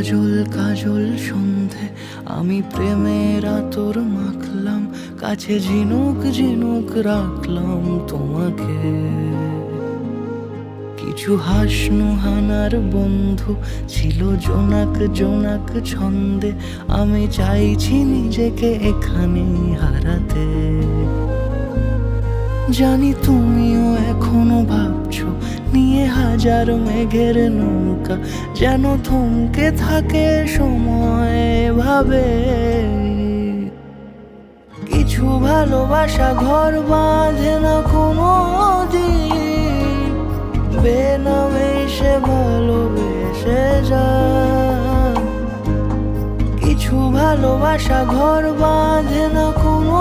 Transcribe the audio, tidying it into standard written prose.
কাজল কাজল সন্ধে আমি প্রেমের আতর মাখলাম, কাছে ঝিনুক ঝিনুক রাখলাম তোমাকে। কিছু হাসনু হানার বন্ধু ছিল জোনাক জোনাক ছন্দে, আমি চাইছি নিজেকে এখানে হারাতে। জানি তুমিও এখনো ভাবছো নিয়ে হাজার মেঘের নৌকা, যেন থমকে থাকে সময় ভাবে। কিছু ভালোবাসা ঘর বাঁধে না কোনো দিন, বেনামে সে ভালোবেসে যায়। কিছু ভালোবাসা ঘর বাঁধে না কোনো